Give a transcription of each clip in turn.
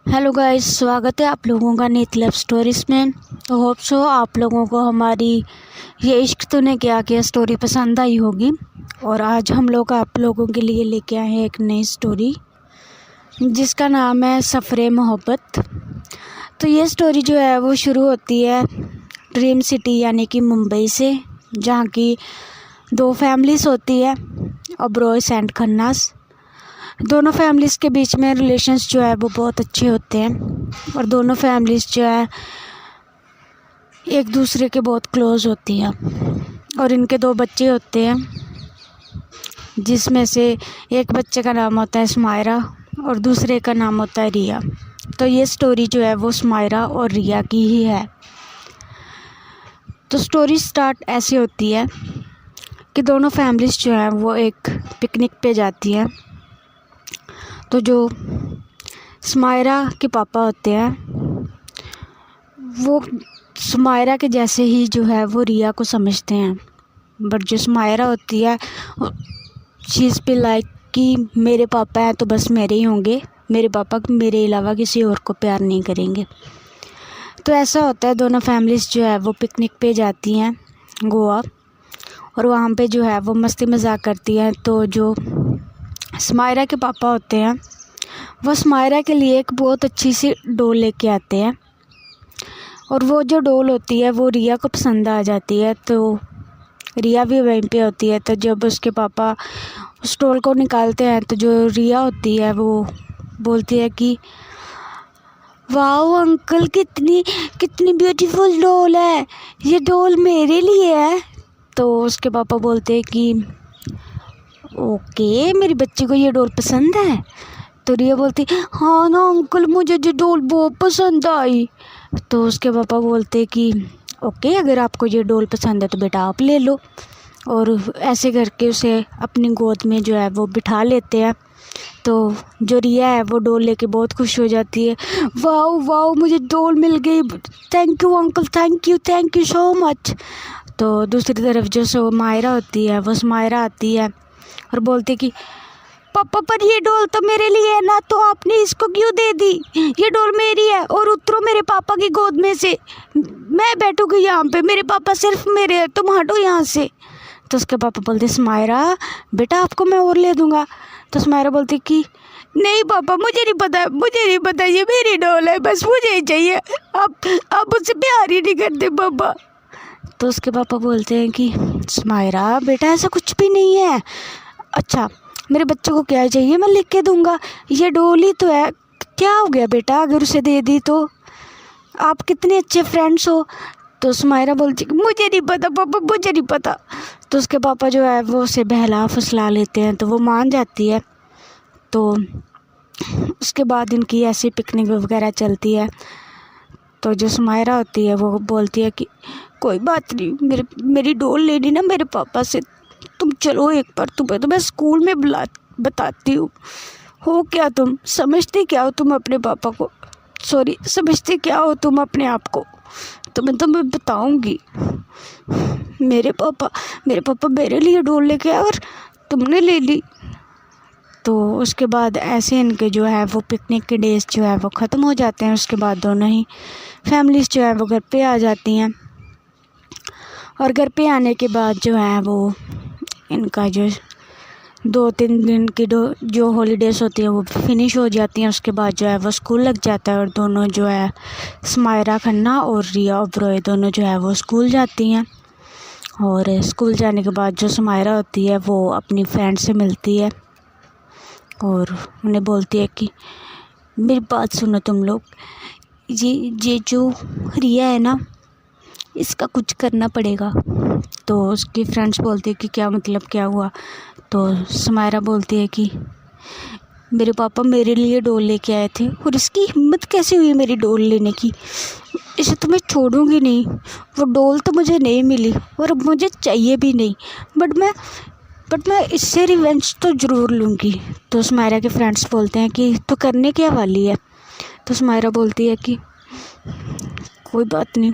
Hello guys, स्वागत है आप लोगों का नीत लव स्टोरीज में। तो होप सो आप लोगों को हमारी ये इश्क तूने क्या किया स्टोरी पसंद आई होगी। और आज हम लोग आप लोगों के लिए लेके आए हैं एक नई स्टोरी जिसका नाम है सफ़रे मोहब्बत। तो ये स्टोरी जो है वो शुरू होती है ड्रीम सिटी यानी कि मुंबई से, जहाँ की दो फैमिलीज़ होती है, ओबरॉयस एंड खन्नास। दोनों फैमिलीज़ के बीच में रिलेशंस जो है वो बहुत अच्छे होते हैं और दोनों फैमिलीज़ जो है एक दूसरे के बहुत क्लोज़ होती हैं। और इनके दो बच्चे होते हैं जिसमें से एक बच्चे का नाम होता है स्मायरा और दूसरे का नाम होता है रिया। तो ये स्टोरी जो है वो स्मायरा और रिया की ही है। तो स्टोरी स्टार्ट ऐसे होती है कि दोनों फैमिलीज़ जो है वो एक पिकनिक पे जाती हैं। तो जो स्मायरा के पापा होते हैं वो स्मायरा के जैसे ही जो है वो रिया को समझते हैं, बट जो स्मायरा होती है शी इज़ पे लाइक कि मेरे पापा हैं तो बस मेरे ही होंगे, मेरे पापा मेरे अलावा किसी और को प्यार नहीं करेंगे। तो ऐसा होता है, दोनों फैमिलीज़ जो है वो पिकनिक पे जाती हैं गोवा, और वहाँ पे जो है वो मस्ती मजाक करती हैं। तो जो स्मायरा के पापा होते हैं वो स्मायरा के लिए एक बहुत अच्छी सी डोल लेके आते हैं, और वो जो डोल होती है वो रिया को पसंद आ जाती है। तो रिया भी वहीं पे होती है। तो जब उसके पापा उस डोल को निकालते हैं तो जो रिया होती है वो बोलती है कि वाओ अंकल, कितनी कितनी ब्यूटीफुल डोल है, ये डोल मेरे लिए है। तो उसके पापा बोलते हैं कि ओके, मेरी बच्ची को ये डोल पसंद है। तो रिया बोलती हाँ ना अंकल, मुझे ये डोल बहुत पसंद आई। तो उसके पापा बोलते कि ओके, अगर आपको ये डोल पसंद है तो बेटा आप ले लो। और ऐसे करके उसे अपनी गोद में जो है वो बिठा लेते हैं। तो जो रिया है वो डोल लेके बहुत खुश हो जाती है। वाओ वाओ, मुझे डोल मिल गई, thank you uncle, thank you so much. तो दूसरी तरफ जो स्मायरा होती है वो स्मायरा आती है और बोलती कि पापा, पर ये डोल तो मेरे लिए है ना, तो आपने इसको क्यों दे दी? ये डोल मेरी है, और उतरो मेरे पापा की गोद में से, मैं बैठूंगी यहाँ पे, मेरे पापा सिर्फ मेरे हैं, तुम हटो यहाँ से। तो उसके पापा बोलते स्मायरा बेटा आपको मैं और ले दूँगा। तो स्मायरा बोलती कि नहीं पापा, मुझे नहीं पता, ये मेरी डोल है, बस मुझे ही चाहिए, आप मुझसे प्यार ही नहीं करते पापा। तो उसके पापा बोलते हैं कि स्मायरा बेटा ऐसा कुछ भी नहीं है। अच्छा, मेरे बच्चे को क्या चाहिए मैं लिख के दूंगा, ये डोल ही तो है, क्या हो गया बेटा अगर उसे दे दी तो? आप कितने अच्छे फ्रेंड्स हो। तो स्मायरा बोलती मुझे नहीं पता पापा, मुझे नहीं पता। तो उसके पापा जो है वो उसे बहला फुसला लेते हैं, तो वो मान जाती है। तो उसके बाद इनकी ऐसी पिकनिक वगैरह चलती है। तो जो स्मायरा होती है वो बोलती है कि कोई बात नहीं, मेरी डोल लेनी ना मेरे पापा से, तुम चलो एक बार, तुम्हें तो मैं स्कूल में बताती हूँ। हो क्या तुम, समझते क्या हो तुम अपने पापा को, सॉरी समझते क्या हो तुम अपने आप को? तो मैं बताऊँगी। मेरे पापा मेरे लिए डोल लेके आए और तुमने ले ली। तो उसके बाद ऐसे इनके जो है वो पिकनिक के डेज जो है वो ख़त्म हो जाते हैं। उसके बाद दोनों ही फैमिलीज़ जो है वो घर पे आ जाती हैं, और घर पे आने के बाद जो है वो इनका जो 2-3 दिन की जो हॉलीडेज़ होती हैं वो फिनिश हो जाती हैं। उसके बाद जो है वो स्कूल लग जाता है, और दोनों जो है स्मायरा खन्ना और रिया ओबरॉय दोनों जो है वो स्कूल जाती हैं। और स्कूल जाने के बाद जो स्मायरा होती है वो अपनी फ्रेंड से मिलती है और उन्हें बोलती है कि मेरी बात सुनो तुम लोग, ये जो रिया है ना, इसका कुछ करना पड़ेगा। तो उसकी फ्रेंड्स बोलती है कि क्या मतलब, क्या हुआ? तो स्मायरा बोलती है कि मेरे पापा मेरे लिए डोल लेके आए थे, और इसकी हिम्मत कैसे हुई मेरी डोल लेने की, इसे तो मैं छोड़ूंगी नहीं। वो डोल तो मुझे नहीं मिली और अब मुझे चाहिए भी नहीं, बट मैं इससे रिवेंज तो ज़रूर लूँगी। तो स्मायरा के फ्रेंड्स बोलते हैं कि तो करने क्या वाली है? तो स्मायरा बोलती है कि कोई बात नहीं,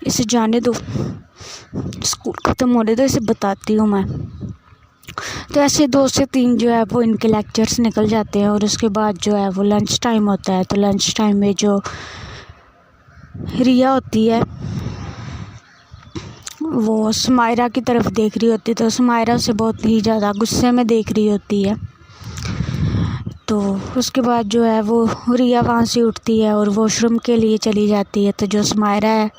इसे जाने दो, स्कूल ख़त्म होने दो, इसे बताती हूँ मैं। तो ऐसे 2 से 3 जो है वो इनके लेक्चर्स निकल जाते हैं। और उसके बाद जो है वो लंच टाइम होता है। तो लंच टाइम में जो रिया होती है वो सुमायरा की तरफ देख रही होती है। तो सुमायरा उसे बहुत ही ज़्यादा गुस्से में देख रही होती है। तो उसके बाद जो है वो रिया वहाँ से उठती है और वॉशरूम के लिए चली जाती है। तो जो सुमायरा है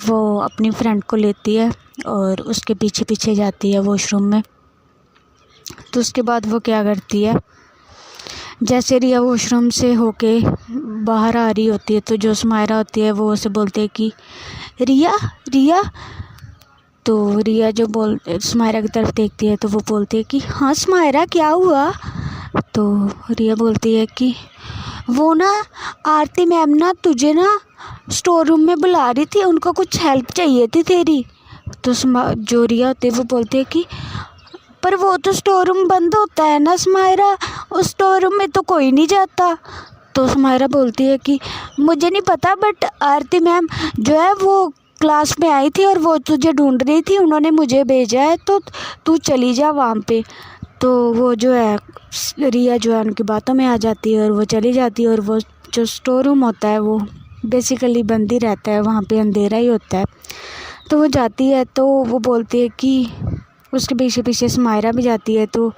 वो अपनी फ्रेंड को लेती है और उसके पीछे पीछे जाती है वॉशरूम में। तो उसके बाद वो क्या करती है, जैसे रिया वॉशरूम से होके बाहर आ रही होती है तो जो सुमायरा होती है वो उसे बोलती है कि रिया रिया। तो रिया जो सुमायरा की तरफ देखती है तो वो बोलती है कि हाँ सुमायरा क्या हुआ। तो रिया बोलती है कि वो ना आरती मैम ना तुझे ना स्टोर रूम में बुला रही थी, उनको कुछ हेल्प चाहिए थी तेरी। तो जो रिया होती है वो बोलती है कि पर वो तो स्टोर रूम बंद होता है ना सुमायरा, उस स्टोर रूम में तो कोई नहीं जाता। तो सुमायरा बोलती है कि मुझे नहीं पता बट आरती मैम जो है वो क्लास में आई थी और वो तुझे ढूंढ रही थी, उन्होंने मुझे भेजा है तो तू चली जा वहाँ पे। तो वो जो है रिया जो है उनकी बातों में आ जाती है और वो चली जाती है। और वो जो स्टोर रूम होता है वो बेसिकली बंद ही रहता है, वहाँ पे अंधेरा ही होता है। तो वो जाती है तो वो बोलती है कि उसके पीछे पीछे सुमायरा भी जाती है। तो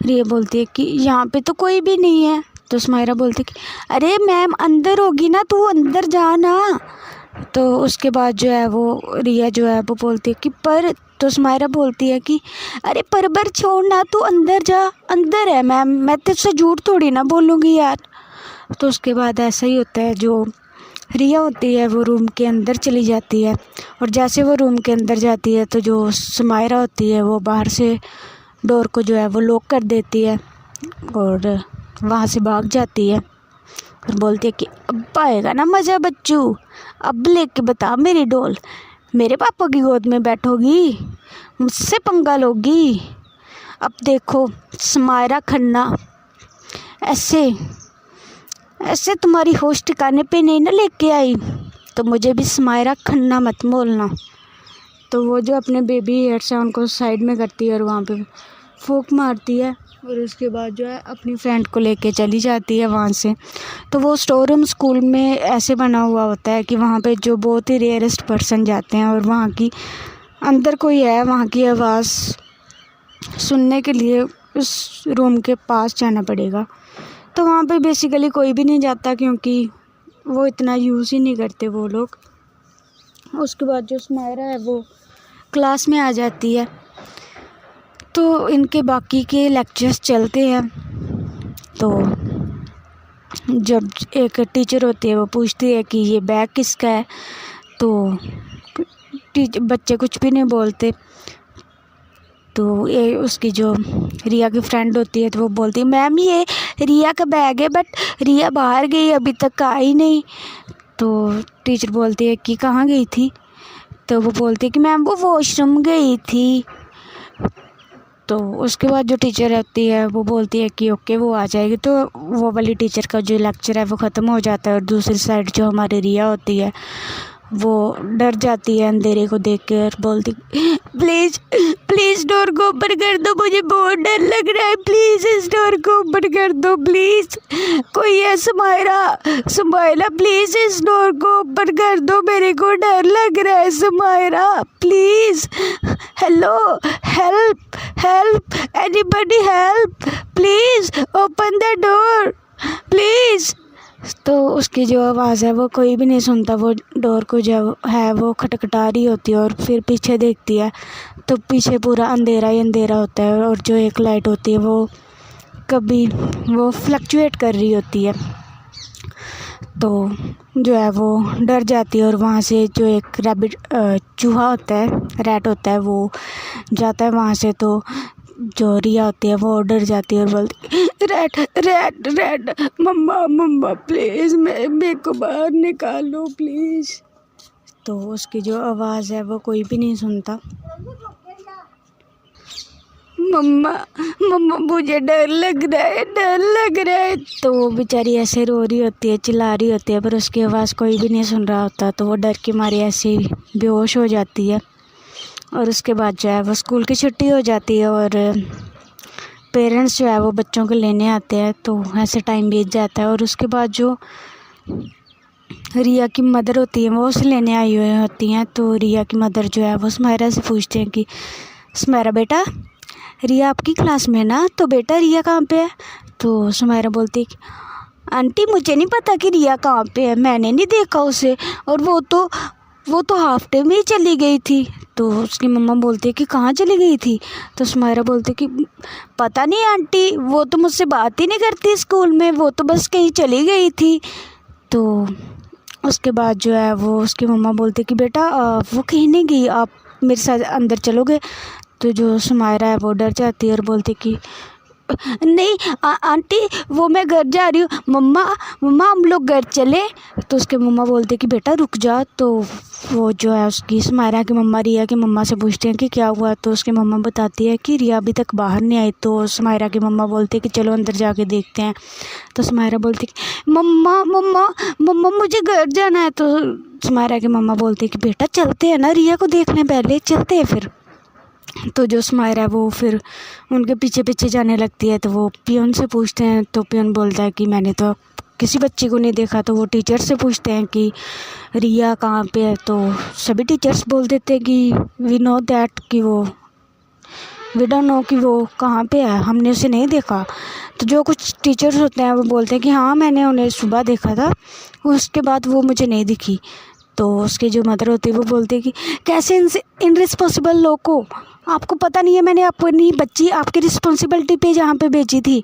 रिया बोलती है कि यहाँ पे तो कोई भी नहीं है। तो सुमायरा बोलती है कि अरे मैम अंदर होगी ना, तू अंदर जा ना। तो उसके बाद जो है वो रिया जो है वो बोलती है कि पर। तो सुमायरा बोलती है कि अरे पर छोड़ ना, तू अंदर जा, अंदर है मैम, मैं तुझसे झूठ थोड़ी ना बोलूँगी यार। तो उसके बाद ऐसा ही होता है, जो रिया होती है वो रूम के अंदर चली जाती है। और जैसे वो रूम के अंदर जाती है तो जो सुमायरा होती है वो बाहर से डोर को जो है वो लॉक कर देती है और वहाँ से भाग जाती है और बोलती है कि अब आएगा ना मज़ा बच्चू, अब लेके बता मेरी डोल, मेरे पापा की गोद में बैठोगी, मुझसे पंगा लोगी। अब देखो सुमायरा खन्ना, ऐसे ऐसे तुम्हारी होश ठिकाने पे नहीं ना लेके आई तो मुझे भी सुमायरा खन्ना मत बोलना। तो वो जो अपने बेबी हेयर्स हैं उनको साइड में करती है और वहाँ पे फूंक मारती है और उसके बाद जो है अपनी फ्रेंड को लेके चली जाती है वहाँ से। तो वो स्टोर रूम स्कूल में ऐसे बना हुआ होता है कि वहाँ पे जो बहुत ही रेयरेस्ट पर्सन जाते हैं और वहाँ की अंदर कोई है, वहाँ की आवाज़ सुनने के लिए उस रूम के पास जाना पड़ेगा। तो वहाँ पे बेसिकली कोई भी नहीं जाता क्योंकि वो इतना यूज़ ही नहीं करते वो लोग। उसके बाद जो सुमायरा है वो क्लास में आ जाती है। तो इनके बाकी के लेक्चर्स चलते हैं। तो जब एक टीचर होती है वो पूछती है कि ये बैग किसका है, तो बच्चे कुछ भी नहीं बोलते। तो ये उसकी जो रिया की फ्रेंड होती है तो वो बोलती है मैम ये रिया का बैग है बट रिया बाहर गई, अभी तक आई नहीं। तो टीचर बोलती है कि कहाँ गई थी। तो वो बोलती है कि मैम वो वॉशरूम गई थी। तो उसके बाद जो टीचर होती है वो बोलती है कि ओके वो आ जाएगी। तो वो वाली टीचर का जो लेक्चर है वो ख़त्म हो जाता है और दूसरी साइड जो हमारी रिया होती है वो डर जाती है अंधेरे को देख कर, बोलती प्लीज़ प्लीज़ डोर को ओपन कर दो, मुझे बहुत डर लग रहा है, प्लीज़ इस डोर को ओपन कर दो प्लीज़, कोई है सुमायरा प्लीज़ इस डोर को ओपन कर दो, मेरे को डर लग रहा है Sumaira please, hello help help anybody help please open the door please. तो उसकी जो आवाज़ है वो कोई भी नहीं सुनता। वो डोर को जो है वो खटखटा रही होती है और फिर पीछे देखती है तो पीछे पूरा अंधेरा ही अंधेरा होता है और जो एक लाइट होती है वो कभी वो फ्लक्चुएट कर रही होती है। तो जो है वो डर जाती है और वहाँ से जो एक रैबिट चूहा होता है, रैट होता है, वो जाता है वहाँ से। तो जो रिया होती है वो डर जाती है और बोलती रैट रैट रैट मम्मा प्लीज़ मेरे को बाहर निकालो प्लीज़। तो उसकी जो आवाज़ है वो कोई भी नहीं सुनता। मम्मा मुझे डर लग रहा है। तो वो बेचारी ऐसे रो रही होती है, चिल्ला रही होती है, पर उसकी आवाज़ कोई भी नहीं सुन रहा होता। तो वो डर के मारे ऐसे बेहोश हो जाती है और उसके बाद जो है वो स्कूल की छुट्टी हो जाती है और पेरेंट्स जो है वो बच्चों को लेने आते हैं। तो ऐसे टाइम बीत जाता है और उसके बाद जो रिया की मदर होती है वो उसे लेने आई हुई होती हैं। तो रिया की मदर जो है वो सुमायरा से पूछते हैं कि सुमायरा बेटा, रिया आपकी क्लास में ना, तो बेटा रिया कहाँ पे है? तो सुमायरा बोलती है कि आंटी मुझे नहीं पता कि रिया कहाँ पे है, मैंने नहीं देखा उसे, और वो तो हाफ डे में ही चली गई थी। तो उसकी मम्मा बोलती है कि कहाँ चली गई थी? तो सुमायरा बोलती है कि पता नहीं आंटी, वो तो मुझसे बात ही नहीं करती स्कूल में, वो तो बस कहीं चली गई थी। तो उसके बाद जो है वो उसकी मम्मा बोलती है कि बेटा वो कहीं नहीं गई, आप मेरे साथ अंदर चलोगे? तो जो सुमायरा है वो डर जाती है और बोलती कि नहीं आंटी, वो मैं घर जा रही हूँ, मम्मा मम्मा हम लोग घर चले। तो उसके मम्मा बोलते कि बेटा रुक जा। तो वो जो है उसकी सुमायरा की मम्मा रिया की मम्मा से पूछते हैं कि क्या हुआ? तो उसकी मम्मा बताती है कि रिया अभी तक बाहर नहीं आई। तो सुमायरा की मम्मा बोलते हैं कि चलो अंदर जाके देखते हैं। तो सुमायरा बोलती कि मम्मा मम्मा मम्मा मुझे घर जाना है। तो सुमायरा की मम्मा बोलती कि बेटा चलते हैं ना, रिया को देखने पहले चलते हैं फिर। तो जो सुमायरा है वो फिर उनके पीछे पीछे जाने लगती है। तो वो पियोन से पूछते हैं। तो पियोन बोलता है कि मैंने तो किसी बच्ची को नहीं देखा। तो वो टीचर से पूछते हैं कि रिया कहाँ पे है? तो सभी टीचर्स बोल देते हैं कि वी डोंट नो कि वो कहाँ पे है, हमने उसे नहीं देखा। तो जो कुछ टीचर्स होते हैं वो बोलते हैं कि हाँ मैंने उन्हें सुबह देखा था, उसके बाद वो मुझे नहीं दिखी। तो उसके जो मदर होती है वो बोलते हैं कि कैसे इनरिस्पॉन्सिबल लोग को, आपको पता नहीं है मैंने अपनी बच्ची आपकी रिस्पॉन्सिबिलिटी पे जहाँ पे भेजी थी,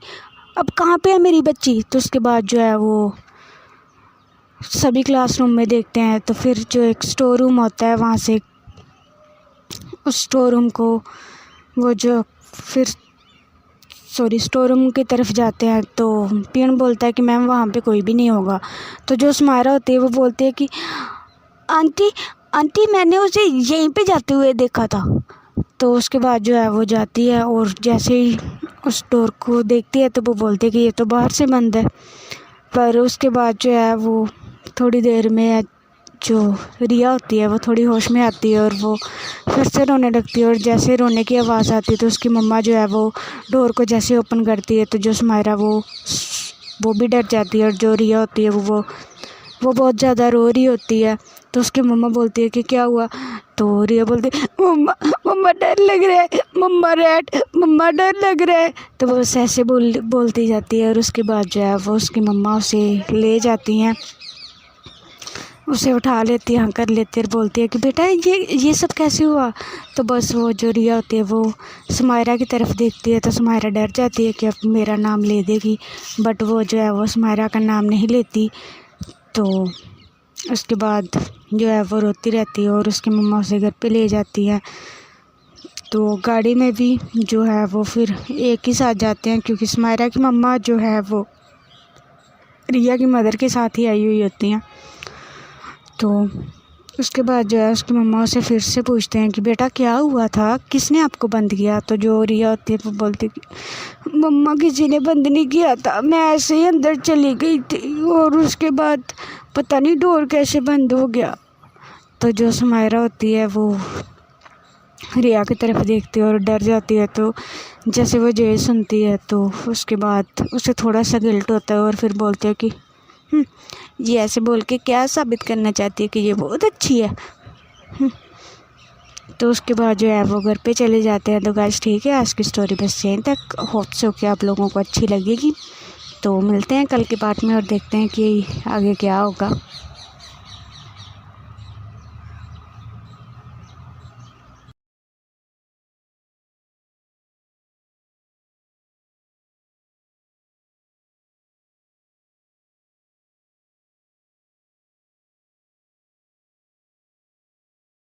अब कहाँ पे है मेरी बच्ची? तो उसके बाद जो है वो सभी क्लासरूम में देखते हैं। तो फिर जो एक स्टोर रूम होता है वहाँ से उस स्टोर रूम को वो जो फिर स्टोर रूम की तरफ जाते हैं। तो पियन बोलता है कि मैम वहाँ पे कोई भी नहीं होगा। तो जो सुमायरा होती है वो बोलती है कि आंटी मैंने उसे यहीं पे जाते हुए देखा था। तो उसके बाद जो है वो जाती है और जैसे ही उस डोर को देखती है तो वो बोलती है कि ये तो बाहर से बंद है। पर उसके बाद जो है वो थोड़ी देर में जो रिया होती है वो थोड़ी होश में आती है और वो फिर से रोने लगती है। और जैसे रोने की आवाज़ आती है तो उसकी मम्मा जो है वो डोर को जैसे ओपन करती है तो जो सुमायरा वो भी डर जाती है। और जो रिया होती है वो बहुत ज़्यादा रो रही होती है। तो उसकी मम्मा बोलती है कि क्या हुआ? तो रिया बोलती है मम्मा डर लग रहा है, मम्मा डर लग रहा है। तो वो बस ऐसे बोलती जाती है। और उसके बाद जो है वो उसकी मम्मा उसे ले जाती हैं, उसे उठा लेती है, कर लेती है और बोलती है कि बेटा ये सब कैसे हुआ? तो बस वो जो रिया होती है वो सुमायरा की तरफ देखती है। तो सुमायरा डर जाती है कि अब मेरा नाम ले देगी, बट वो जो है वो सुमायरा का नाम नहीं लेती। तो उसके बाद जो है वो रोती रहती है और उसकी मम्मा उसे घर पे ले जाती है। तो गाड़ी में भी जो है वो फिर एक ही साथ जाते हैं, क्योंकि सुमायरा की मम्मा जो है वो रिया की मदर के साथ ही आई हुई होती हैं। तो उसके बाद जो है उसकी मम्मा उसे फिर से पूछते हैं कि बेटा क्या हुआ था, किसने आपको बंद किया? तो जो रिया होती है वो बोलती कि मम्मा किसी ने बंद नहीं किया था, मैं ऐसे ही अंदर चली गई थी और उसके बाद पता नहीं डोर कैसे बंद हो गया। तो जो सुमायरा होती है वो रिया की तरफ देखती है और डर जाती है। तो जैसे वो ये सुनती है तो उसके बाद उसे थोड़ा सा गिल्ट होता है और फिर बोलती है कि ये ऐसे बोल के क्या साबित करना चाहती है कि ये बहुत अच्छी है। तो उसके बाद जो है वो घर पे चले जाते हैं। तो गाइस ठीक है, आज की स्टोरी बस यहीं तक। होप सो कि आप लोगों को अच्छी लगेगी। तो मिलते हैं कल के पार्ट में और देखते हैं कि आगे क्या होगा।